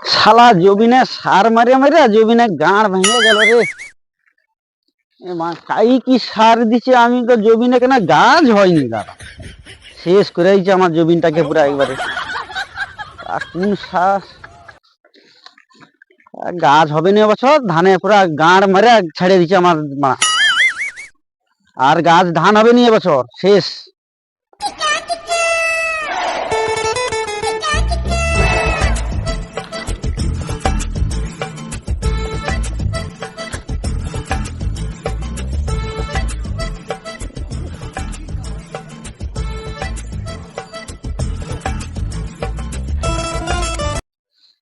শালা জবিনে সার মারিয়া মারিয়া জবিনে গাঁড় ভেঙে গেল রে। এ মা কাই কি সার দিছে, আমি তো জবিনে কেন গাছ হয়নি দাদা, শেষ করে দিচ্ছে আমার জবিনটাকে পুরো একবারে। কোন সার গাছ হবে না এবছর, ধানে পুরা গাঁড় মারে ছেড়ে দিচ্ছে আমার মা। আর গাছ ধান হবে না এবছর, শেষ।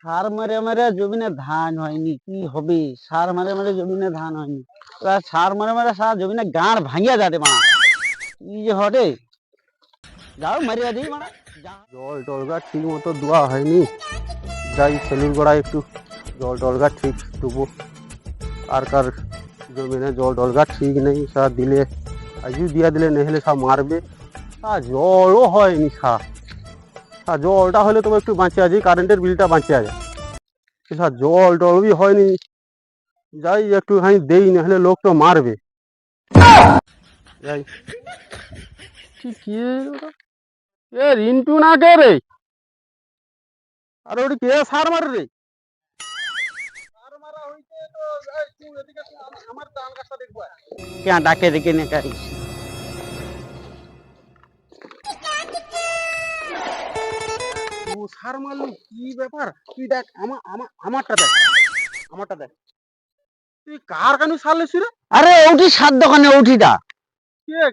সার মারে মারে জমিনে ধান হয়নি, কি হবে? সার মারে মারে জমিনে ধান হয়নি, সার মারে মারে সার জমিনে গাঁড় ভাঙিয়া যাবে মা, কি যে হরে। যাও মারিয়া দিই মা। জল টলগা ঠিক মতো দেওয়া হয়নি, যাই সেলুর গোড়ায় একটু জল টলগা ঠিক দেবো। আর কার জমিনে জল টলগা ঠিক নেই, সা দিলে আজও দিয়া দিলে নেহলে সব মারবে। জলও হয়নি, জলটা হলে তবে একটু বাঁচিয়ে যায়, কারেন্টের বিলটা বাঁচিয়ে যায়। জল টলই হয়নি, যাই একটুখানি দেই, নাহলে লোক তো মারবে। যাই কি এ রিন্টু না কে রে? আরে ওটি কে সার মারে রে? क्या डाके देखे ने करी সার মারলু, কি ব্যাপার? তুই দেখ আমারটা দেখ, আমারটা দেখ। তুই কার কানু সার লেছিস রে? अरे उठी सात दোকানে উঠিটা।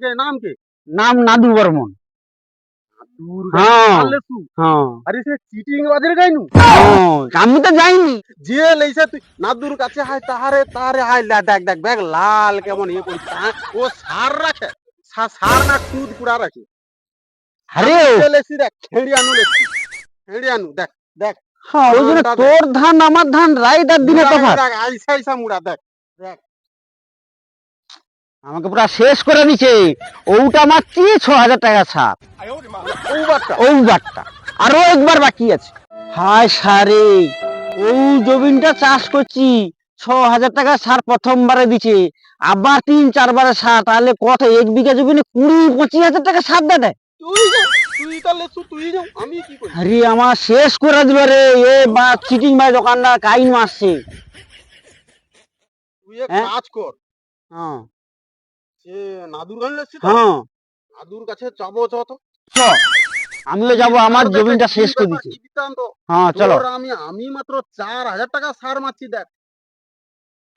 কে নাম কে? नाम नादू बर्मन। সার লেছু? हाँ আরে সে চিটিং বাজের গাইনু। আমি তো যাইনি। যে লেইছে তুই নাদুর কাছে হাই, তাহারে তাহারে হাই, দেখ দেখ ব্যাগ লাল কেমন ইয়ে করছে। ও সার রাখে, সার না খুদ পুরা রাখে। আরে লেছি দেখ, ছেড়ি আনু লেছি, ছেড়ি আনু দেখ দেখ। হ্যাঁ ওই জন্য তোর ধান আমার ধান রাইদার দিনে তফাৎ। দেখ আইসা আইসা মুড়া দেখ দেখ। আমাকে পুরো শেষ করে দিছে। ওটা মারছি ৬,০০০ টাকা ছাড়, ওই বারটা আরো একবার বাকি আছে। হায় সারে, ওই জমিনটা চাষ করছি, ৬,০০০ টাকা সার প্রথমবারে দিছে, আবার ৩-৪ বারে সার, তাহলে কত? ১ বিঘা জমিনে ২০-২৫ হাজার টাকা সার দেয়। আরে আমার শেষ করে দিল রে, এ বা চিটিং ভাই দোকানদার কাইন মারছে। তুই এক কাজ কর, হ্যাঁ সে নাদুর গান লেছি তো, হ্যাঁ নাদুর কাছে যাবো চ তো। আমিও যাবো, আমার জমিটা শেষ করে দিচ্ছে। হ্যাঁ চলো। আমি মাত্র ৪,০০০ টাকা সার মারছি দেখ।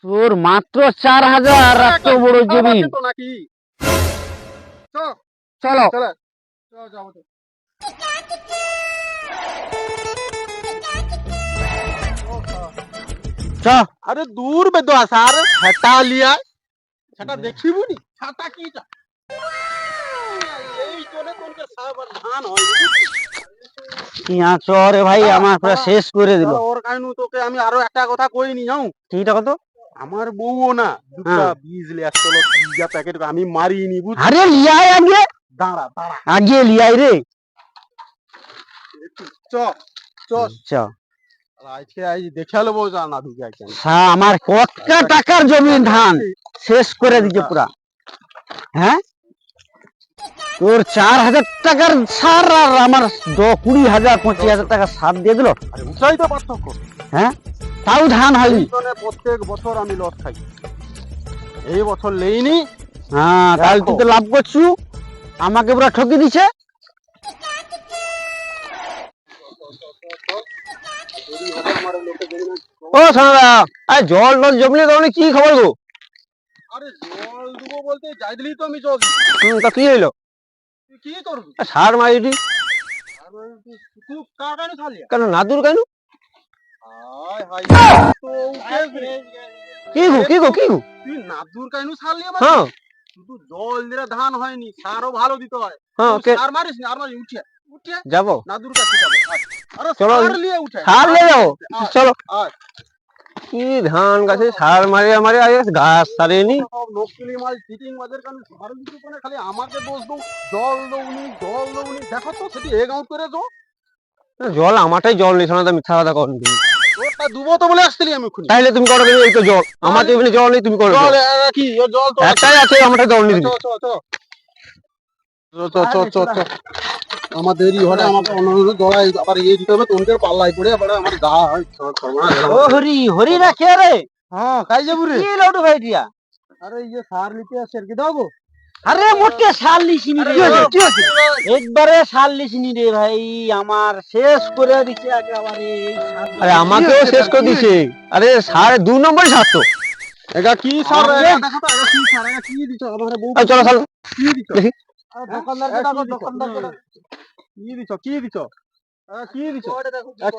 তোর মাত্র ৪,০০০? এত বড় জমি নাকি? চলো। যাবো তো। চ আরে দূর বেদো সার ছাটা লিয়া, ছাটা দেখিবুনি, ছাটা কিটা এই চলে কোন কে সার ধান হয়। ইয়া চরে ভাই, আমার পুরো শেষ করে দিল। ওর কাইনু তোকে আমি আরো একটা কথা কইনি যাও। ঠিকটা কত? আমার বউও না দুটা বীজ লিয়ে আসছিল, পিজা প্যাকেট আমি মারিনি বুঝ। আরে লিয়াই আগে, দাঁড়া দাঁড়া আগে লিয়াই রে। চ চ চ আজকে আজ দেখে নেবো না ঢুকে একদম। আমার কত টাকার জমি ধান শেষ করে দিচ্ছে পুরা। হ্যাঁ তোর ৪,০০০ টাকার সার আর আমার ২০,০০০-২৫,০০০ টাকার সার দিয়ে দিল। আরে উঠাই তো পার্থক্য। হ্যাঁ তাও ধান হয়নি। প্রত্যেক বছর আমি লস খাই, এই বছর লেইনি। হ্যাঁ তাহলে তুই তো লাভ করছু, আমাকে পুরো ঠকি দিছে। ও সোনাদা, জল টল জমলে তাহলে কি খবর গো? আরে জল দেবো বলতে যাই দিলি তো আমি জল। তা কি হইলো? তুই কি করবি? সার মারি দি। তুই কার কানে খালিয়া? কেন নাদুর কেন? হায় হায় তো কি গো কি গো কি গো? তুই নাদুর কাইনু সার লিয়ে হ্যাঁ শুধু জল দিলে ধান হয়নি, সারও ভালো দিতে হয়। হ্যাঁ সার মারিস না, আর মারি উঠে উঠে যাবো। নাদুর কাছে যাবো। আরে চলো সার লিয়ে উঠে, সার নিয়ে যাবো চলো। আয় কি ধান গাছে সার মারিয়া মারিয়া গাছ সারেনি। সব নকলি মাল চিটিং বাজের কারণে সার দিতে পারে, খালি আমাকে দোষ দৌ। জল দৌনি দেখো তো সেটি এ গাউট করে দো। জল আমারটাই জল নেই, শোনা তো মিথ্যা কথা করেন তুমি। ও দুবো তো বলে আসছিলি আমি ওখানে। তাহলে তুমি করো, এই তো জল আমার টেবিলে জল নেই, তুমি করো জল কি ও জল তো একটাই আছে, আমরা জল নিয়ে দিবি। আমার দেরি হলে আমাকে অন্য দড়াই আবার ইয়ে দিতে হবে, তোনকে পাল্লাই পড়ে আবার আমার গা ও হরি হরি না কে রে? হ্যাঁ কাই যাবো রে? কি লটু ভাই দিয়া? আরে এই যে সার নিতে আসছে আর কি দাও। আরে মোটে শাল লিসিনি রে, কি হয়েছে? একবারে শাল লিসিনি রে ভাই, আমার শেষ করে দিছে একেবারে। আরে আমাকেও শেষ করে দিছে। আরে সাড়ে 2 নম্বরই ছাড়তো। এগা কি সার দেখো তো, এগা কি সার, এগা কি দিছো আমার বউ? চলো চলো কি দিছো? দেখি। দোকানদারকে ডাকো, দোকানদারকে ডাকো। কি দিছো? কি দিছো? কি দিছো?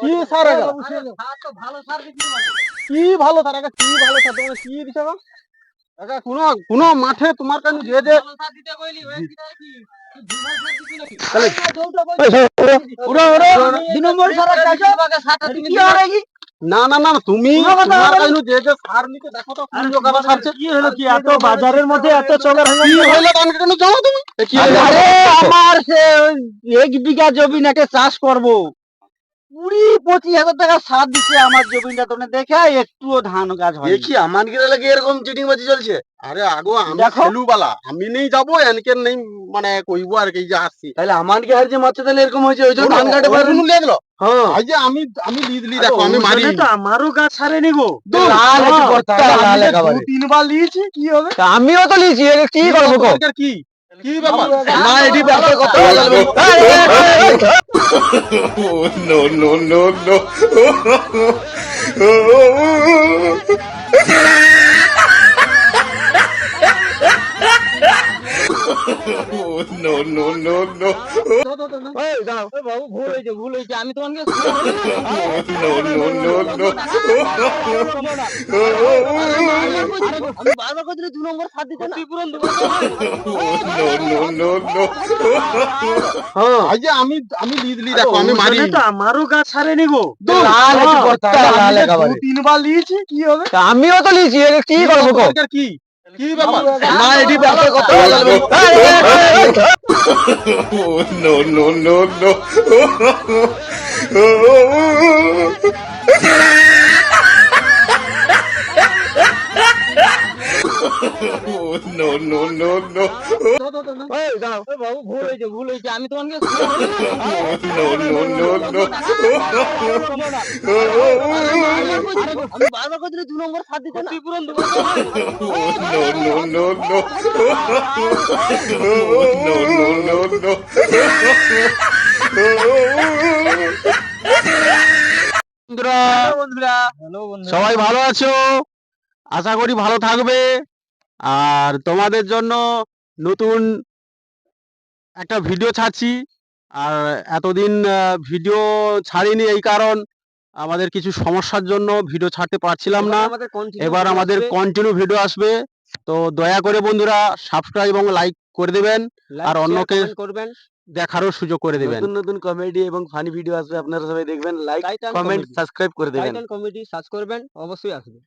কি সার এগা? ভালো সার দিছি। কি ভালো সার এগা? কি ভালো সার তোমরা কি দিছো গো? এগা কোন মাঠে তোমার কাছে যে উড়ো উড়ো 2 নম্বর সার কি আরে কি? না না না তুমি তোমার কাছে যে সার নিতে দেখো তো কোন জোগাড় সারছে। কি হলো কি এত বাজারের মধ্যে এত চলার হলো? কি হইলো তার কেন জানো তুমি? কি হইলো? আরে আমার সে 1 বিঘা জমি নাকি চাষ করব, 20-25 হাজার টাকা সার দিচ্ছে আমার জমিটা, তোমরা দেখে একটুও ধান গাছ হয় দেখি আমার গিরে লাগে এরকম চিটিং বাজি চলছে। আরে আগো আমি দেখো। খেলুবালা, আমি নেই যাবো এনকে নেই মানে কইবো আর কি যে আসছি। তাহলে আমার কি হার যে মারছে তাহলে এরকম হয়েছে, ওই জন্য ধান কাটে ওর জন্য লিয়ে গেলো। হ্যাঁ আই যে আমি লিদলি দেখো আমি মারি তো আমারও গাছ ছাড়ে নিব। লাল হ্যাঁ, বর্তা, লাল আমি যে একেবারে। 2-3 বার লিয়েছি কি হবে? আমিও তো লিছি, কি করবো কো? দরকার কি কি ব্যাপার? না এডি ব্যাপার কত Oh, no, no, no, no. Oh, no, no, no, no. এই দাঁড়াও, এই বাবু ভুল হয়েছে আমি তোমাকে No, no, no, no. আমি বারবার করে 2 নম্বর সার দিতে না, পুরন দেবো। No, no, no, no. হ্যাঁ আই যে আমি লিদলি দেখো আমি মারি তো আমারও গাছ ছাড়ে নিব। লাল বর্তা, লাল একেবারে। 2-3 বার লিয়েছি কি হবে? আমিও তো লিছি, কি করবো কো? দরকার কি কি ব্যাপার? না এডি ব্যাপার কত Oh, no, no, no, no. Oh, no, no, no, no. এই দাঁড়াও, এই বাবু ভুল হয়েছে আমি তোমাকে No, no, no, no. আমি বারবার করে 2 নম্বর সার দিতে না, পুরন দেবো। No, no, no, no. No, no, no, no. বন্ধুরা সবাই ভালো আছো, আশা করি ভালো থাকবে। আর তোমাদের জন্য নতুন একটা ভিডিও ছাড়ছি। আর এতদিন ভিডিও ছাড়িনি এই কারণ আমাদের কিছু সমস্যার জন্য ভিডিও ছাড়তে পারছিলাম না। এবার আমাদের কন্টিনিউ ভিডিও আসবে, তো দয়া করে বন্ধুরা সাবস্ক্রাইব এবং লাইক করে দেবেন আর অন্যকে করবেন, দেখারও সুযোগ করে দেবেন। নতুন নতুন কমেডি এবং ফানি ভিডিও আসবে, আপনারা সবাই দেখবেন, like Like and comment comment. Subscribe করে দেবেন। কমেডি সার্চ করবেন, অবশ্যই আসবে।